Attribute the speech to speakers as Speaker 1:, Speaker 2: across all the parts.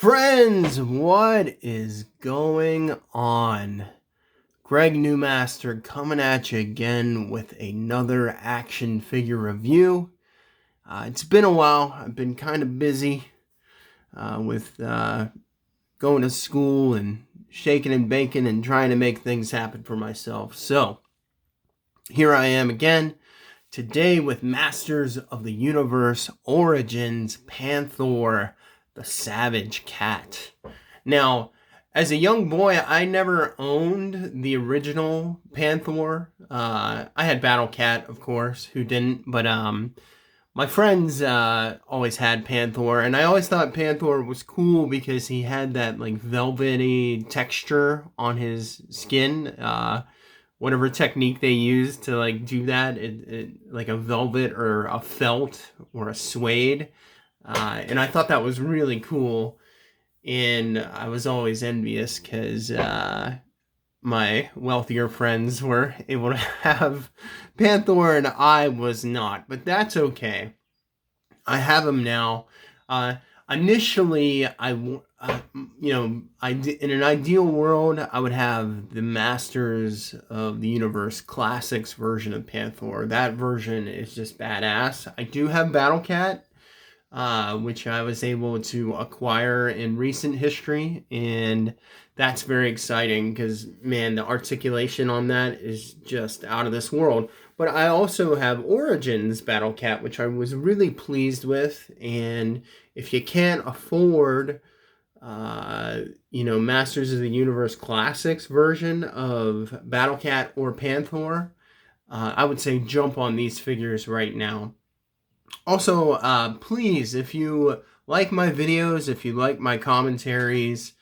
Speaker 1: Friends, what is going on? Greg Newmaster coming at you again with another action figure review. It's been a while. I've been kind of busy with going to school and shaking and baking and trying to make things happen for myself. So, here I am again today with Masters of the Universe Origins Panthor, the Savage Cat. Now, as a young boy, I never owned the original Panthor. I had Battle Cat, of course, who didn't, but my friends always had Panthor, and I always thought Panthor was cool because he had that like velvety texture on his skin. Whatever technique they use to like do that, it like a velvet or a felt or a suede, and I thought that was really cool. And I was always envious because my wealthier friends were able to have Panthor and I was not, but that's okay. I have him now. Initially, in an ideal world, I would have the Masters of the Universe Classics version of Panthor. That version is just badass. I do have Battle Cat, which I was able to acquire in recent history, and that's very exciting because, man, the articulation on that is just out of this world. But I also have Origins Battle Cat, which I was really pleased with, and if you can't afford, Masters of the Universe Classics version of Battle Cat or Panthor, I would say jump on these figures right now. Also, please, if you like my videos, if you like my commentaries,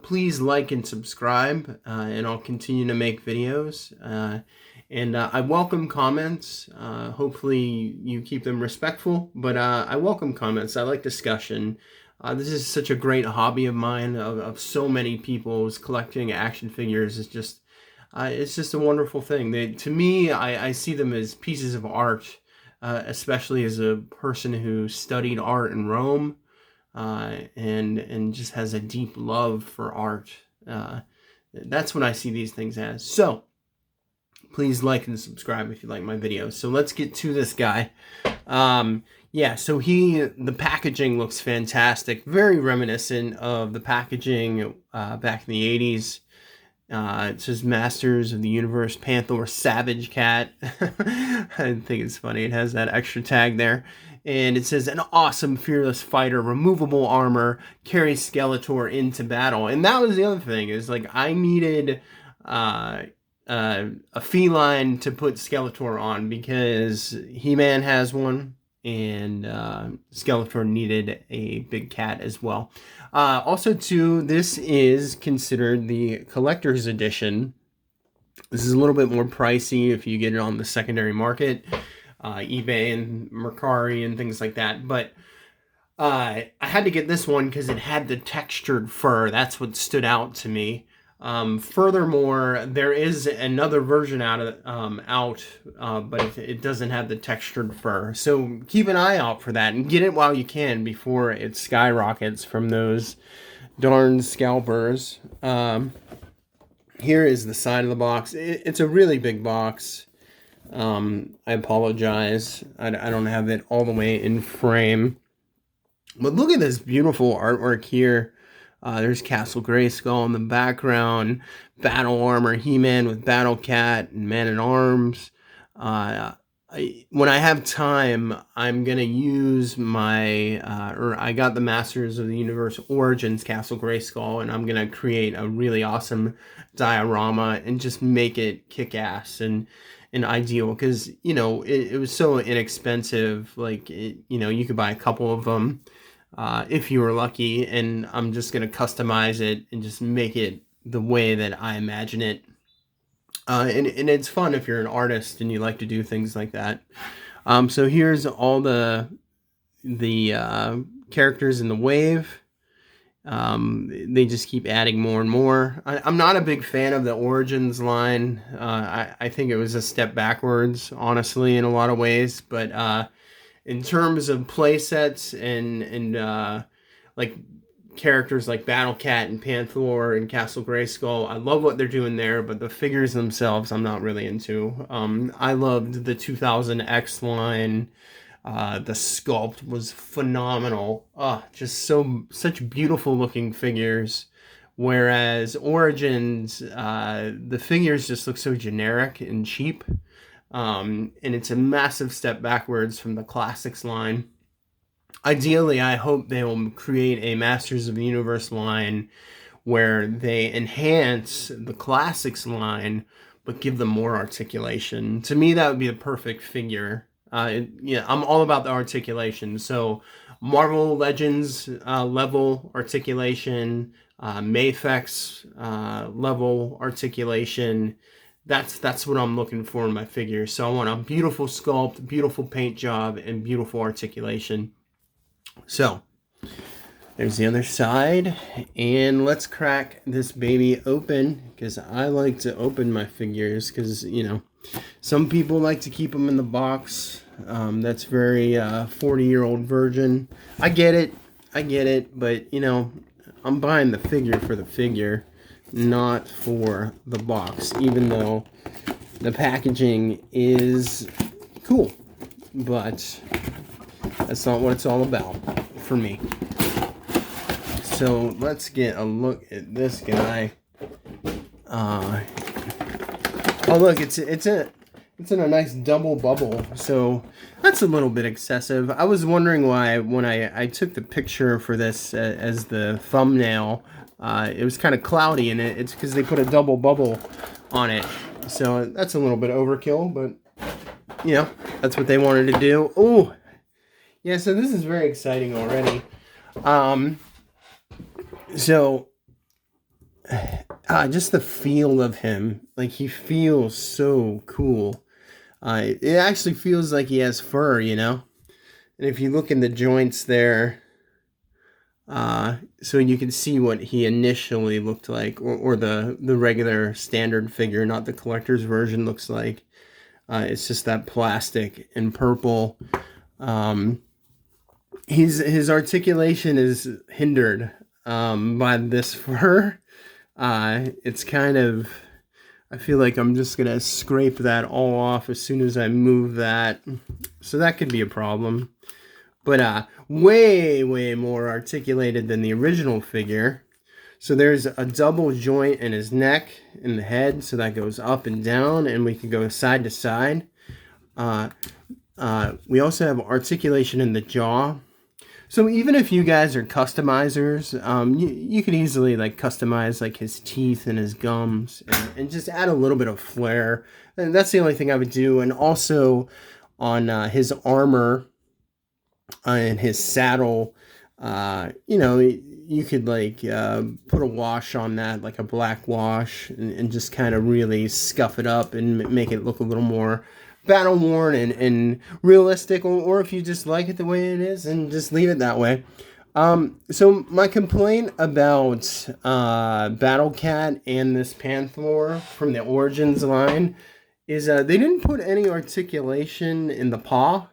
Speaker 1: please like and subscribe, and I'll continue to make videos. And I welcome comments. Hopefully you keep them respectful, but I welcome comments. I like discussion. This is such a great hobby of mine, of so many people's collecting action figures. It's just a wonderful thing. To me, I see them as pieces of art. Especially as a person who studied art in Rome, and just has a deep love for art. That's what I see these things as. So, please like and subscribe if you like my videos. So let's get to this guy. So the packaging looks fantastic. Very reminiscent of the packaging back in the 80s. It says Masters of the Universe Panthor Savage Cat. I think it's funny. It has that extra tag there. And it says, an awesome, fearless fighter, removable armor, carries Skeletor into battle. And that was the other thing, is like I needed a feline to put Skeletor on because He-Man has one. And Skeletor needed a big cat as well. Also, too, this is considered the collector's edition. This is a little bit more pricey if you get it on the secondary market, eBay and Mercari and things like that. But I had to get this one because it had the textured fur. That's what stood out to me. Furthermore, there is another version but it doesn't have the textured fur. So keep an eye out for that and get it while you can before it skyrockets from those darn scalpers. Here is the side of the box. It's a really big box. I apologize. I don't have it all the way in frame. But look at this beautiful artwork here. There's Castle Grayskull in the background, battle armor, He-Man with Battle Cat and Man-at-Arms. When I have time, I'm going to use I got the Masters of the Universe Origins Castle Grayskull, and I'm going to create a really awesome diorama and just make it kick-ass and ideal because, it was so inexpensive. Like, you could buy a couple of them. If you were lucky, and I'm just going to customize it and just make it the way that I imagine it. And it's fun if you're an artist and you like to do things like that. So here's all the characters in the wave. They just keep adding more and more. I'm not a big fan of the Origins line. I think it was a step backwards, honestly, in a lot of ways. But in terms of play sets and like characters like Battle Cat and Panthor and Castle Grayskull. I love what they're doing there, but the figures themselves I'm not really into. I loved the 2000 X line. The sculpt was phenomenal. Just such beautiful looking figures. Whereas Origins, the figures just look so generic and cheap. And it's a massive step backwards from the Classics line. Ideally, I hope they will create a Masters of the Universe line where they enhance the Classics line, but give them more articulation. To me, that would be the perfect figure. Yeah, I'm all about the articulation. So Marvel Legends level articulation, Mafex level articulation. That's what I'm looking for in my figure. So I want a beautiful sculpt, beautiful paint job, and beautiful articulation. So there's the other side, and let's crack this baby open, because I like to open my figures, because, you know, some people like to keep them in the box. That's very 40-year-old virgin. I get it, but, you know, I'm buying the figure for the figure, not for the box, even though the packaging is cool, but that's not what it's all about for me. So let's get a look at this guy. Oh look, it's in a nice double bubble, so that's a little bit excessive. I was wondering why when I took the picture for this as the thumbnail, it was kind of cloudy in it. It's because they put a double bubble on it, so that's a little bit overkill, but you know, that's what they wanted to do. Oh yeah, so this is very exciting already. So just the feel of him, like, he feels so cool. It actually feels like he has fur, you know? And if you look in the joints there, so you can see what he initially looked like, or the regular standard figure, not the collector's version, looks like. It's just that plastic and purple. His articulation is hindered by this fur. It's kind of, I feel like I'm just gonna scrape that all off as soon as I move that, so that could be a problem. But way more articulated than the original figure. So there's a double joint in his neck and the head, so that goes up and down, and we can go side to side. We also have articulation in the jaw. So even if you guys are customizers, you could easily like customize like his teeth and his gums, and just add a little bit of flair. And that's the only thing I would do. And also on his armor and his saddle, you know, you could like put a wash on that, like a black wash, and just kind of really scuff it up and make it look a little more battle worn and realistic, or if you just like it the way it is, and just leave it that way. So my complaint about Battle Cat and this Panthor from the Origins line is they didn't put any articulation in the paw.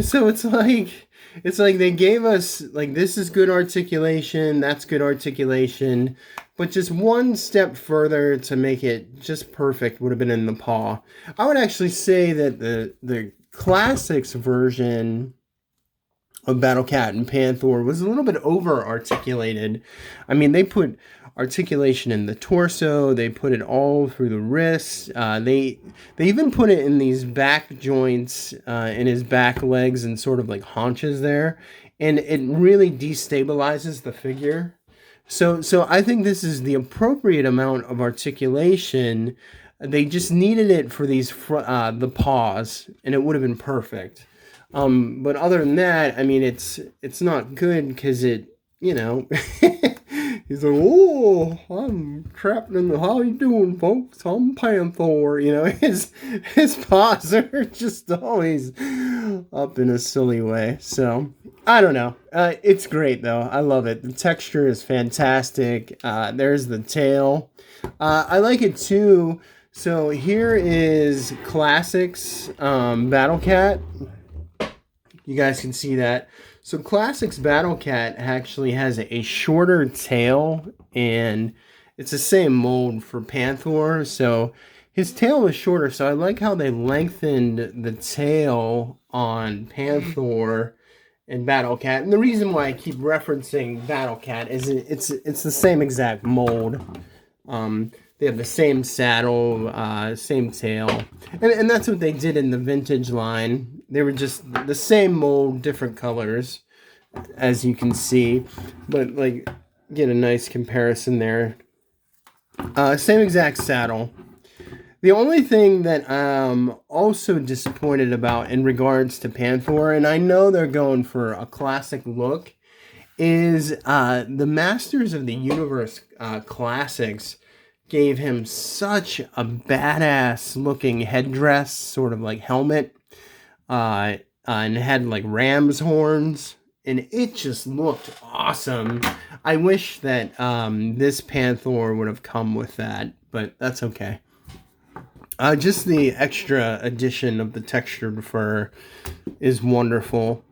Speaker 1: So it's like they gave us, like, this is good articulation, that's good articulation, but just one step further to make it just perfect would have been in the paw. I would actually say that the Classics version of Battle Cat and Panthor was a little bit over articulated. I mean, they put articulation in the torso, they put it all through the wrists, they even put it in these back joints, in his back legs and sort of like haunches there, and it really destabilizes the figure. So I think this is the appropriate amount of articulation. They just needed it for these the paws, and it would have been perfect. But other than that, I mean, it's not good, because it, you know, he's like, oh, I'm trapped in the, how you doing, folks? I'm Panthor. You know, his paws are just always up in a silly way. So I don't know. It's great though. I love it. The texture is fantastic. There's the tail. I like it too. So here is Classics Battle Cat. You guys can see that. So Classics Battle Cat actually has a shorter tail, and it's the same mold for Panthor. So his tail is shorter. So I like how they lengthened the tail on Panthor and Battle Cat. And the reason why I keep referencing Battle Cat is it's the same exact mold. They have the same saddle, same tail, and that's what they did in the vintage line. They were just the same mold, different colors, as you can see, but like get a nice comparison there. Same exact saddle. The only thing that I'm also disappointed about in regards to Panthor, and I know they're going for a classic look, is the Masters of the Universe Classics gave him such a badass looking headdress, sort of like helmet, and had like ram's horns, and it just looked awesome. I wish that this Panthor would have come with that, but that's okay. Just the extra addition of the textured fur is wonderful.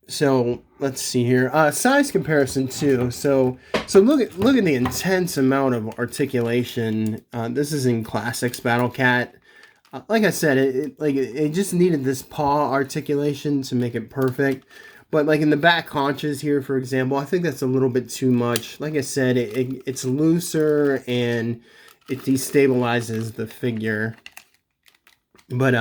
Speaker 1: So let's see here. Size comparison too. So look at the intense amount of articulation. This is in Classics Battle Cat. Like I said, it just needed this paw articulation to make it perfect. But like in the back haunches here, for example, I think that's a little bit too much. Like I said, it's looser and it destabilizes the figure. But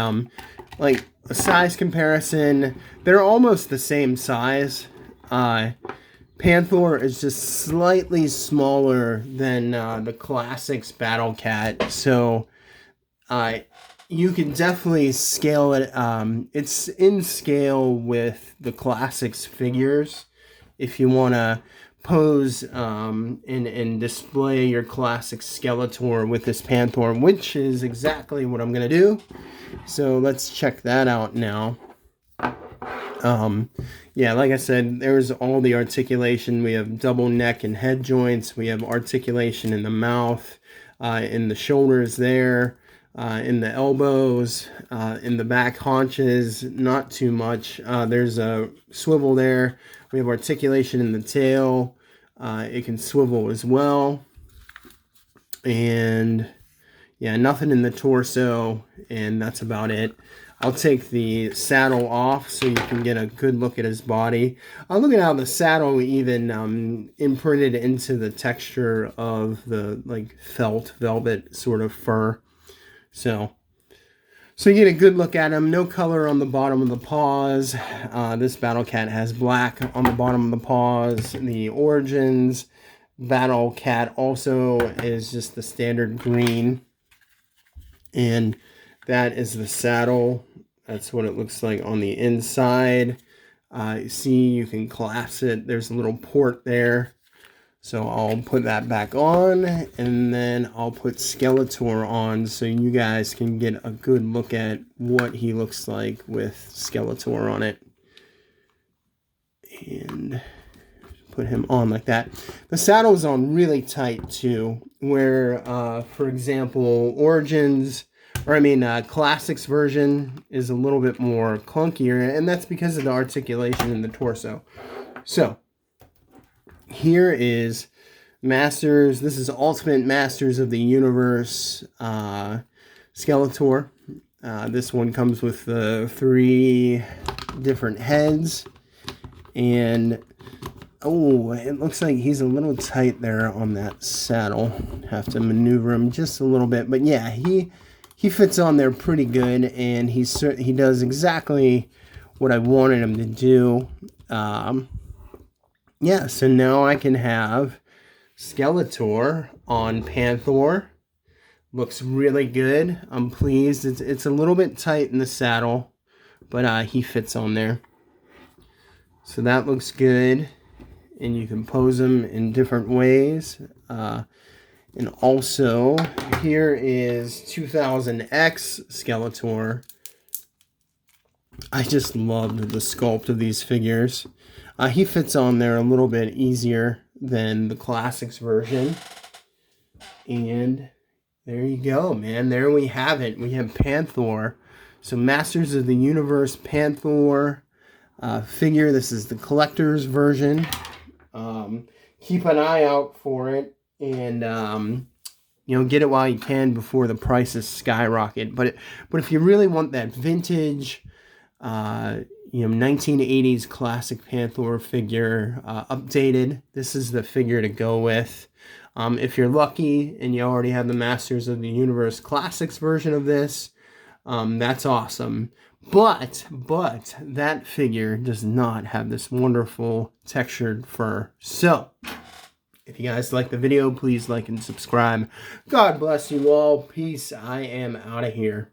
Speaker 1: like a size comparison, they're almost the same size. Panthor is just slightly smaller than the Classics Battle Cat, so you can definitely scale it. It's in scale with the Classics figures. If you want to pose and display your classic Skeletor with this Panthor, which is exactly what I'm going to do. So let's check that out now. Yeah, like I said, there's all the articulation. We have double neck and head joints. We have articulation in the mouth, in the shoulders there, in the elbows, in the back haunches, not too much. There's a swivel there. We have articulation in the tail. It can swivel as well. And yeah, nothing in the torso, and that's about it. I'll take the saddle off so you can get a good look at his body. Look at how the saddle even imprinted into the texture of the like felt velvet sort of fur. So you get a good look at him. No color on the bottom of the paws. This Battle Cat has black on the bottom of the paws. The Origins Battle Cat also is just the standard green. And that is the saddle. That's what it looks like on the inside. See, you can collapse it. There's a little port there. So I'll put that back on, and then I'll put Skeletor on so you guys can get a good look at what he looks like with Skeletor on it. And put him on like that. The saddle is on really tight too, where, for example, Classics version is a little bit more clunkier, and that's because of the articulation in the torso. So here is Masters. This is Ultimate Masters of the Universe Skeletor. This one comes with 3 different heads, and oh, it looks like he's a little tight there on that saddle. Have to maneuver him just a little bit, but yeah, he fits on there pretty good, and he does exactly what I wanted him to do. Yeah, so now I can have Skeletor on Panthor. Looks really good. I'm pleased. It's a little bit tight in the saddle, but he fits on there. So that looks good, and you can pose him in different ways. And also, here is 2000X Skeletor. I just loved the sculpt of these figures. He fits on there a little bit easier than the Classics version. And there you go, man. There we have it. We have Panthor. So Masters of the Universe Panthor. figure. This is the collector's version. Keep an eye out for it, and you know, get it while you can before the prices skyrocket. But if you really want that vintage, you know, 1980s classic Panthor figure, updated, this is the figure to go with. If you're lucky and you already have the Masters of the Universe Classics version of this, that's awesome. But that figure does not have this wonderful textured fur. So, if you guys like the video, please like and subscribe. God bless you all. Peace. I am out of here.